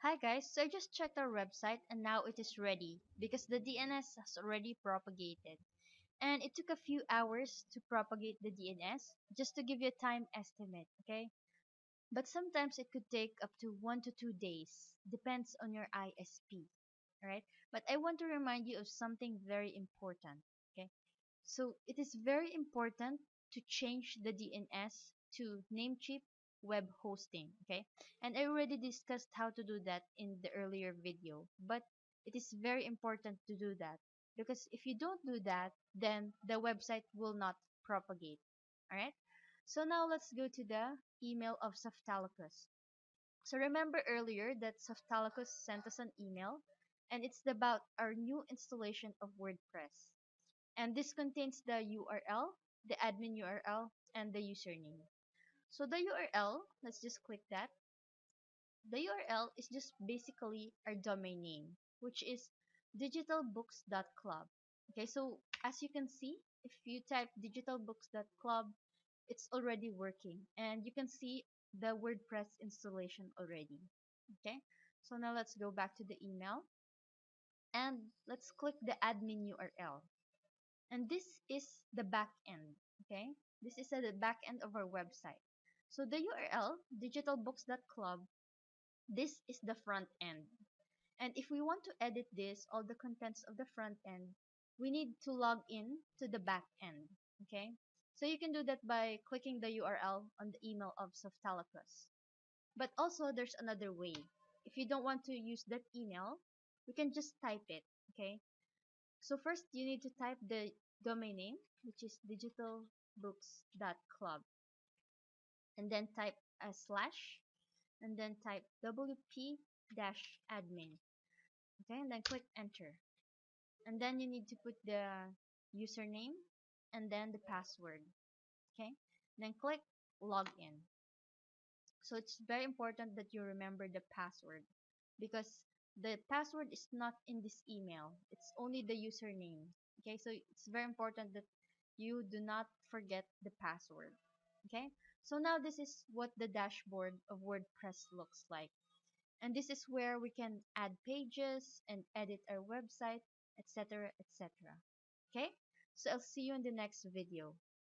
Hi guys, so I just checked our website and now it is ready because the DNS has already propagated. And it took a few hours to propagate the DNS just to give you a time estimate, okay? But sometimes it could take up to 1 to 2 days, depends on your ISP, alright? But I want to remind you of something very important, okay? So it is very important to change the DNS to Namecheap web hosting, okay? And I already discussed how to do that in the earlier video, but it is very important to do that because if you don't do that, then the website will not propagate, all right? So now let's go to the email of Softalicus. So remember earlier that Softalicus sent us an email and it's about our new installation of WordPress. And this contains the URL, the admin URL, and the username. So the URL, let's just click that. The URL is just basically our domain name, which is digitalbooks.club. Okay, so as you can see, if you type digitalbooks.club, it's already working and you can see the WordPress installation already. Okay, so now let's go back to the email and let's click the admin URL. And this is the back end, okay? This is the back end of our website. So the URL, digitalbooks.club, this is the front end. And if we want to edit this, all the contents of the front end, we need to log in to the back end, okay? So you can do that by clicking the URL on the email of Softalicus. But also, there's another way. If you don't want to use that email, we can just type it, okay? So first, you need to type the domain name, which is digitalbooks.club, and then type a slash, and then type wp-admin, okay, and then click enter. And then you need to put the username and then the password, okay. Then click login. So it's very important that you remember the password because the password is not in this email. It's only the username. Okay, so it's very important that you do not forget the password. Okay, so now this is what the dashboard of WordPress looks like. And this is where we can add pages and edit our website, etc., etc. Okay, so I'll see you in the next video.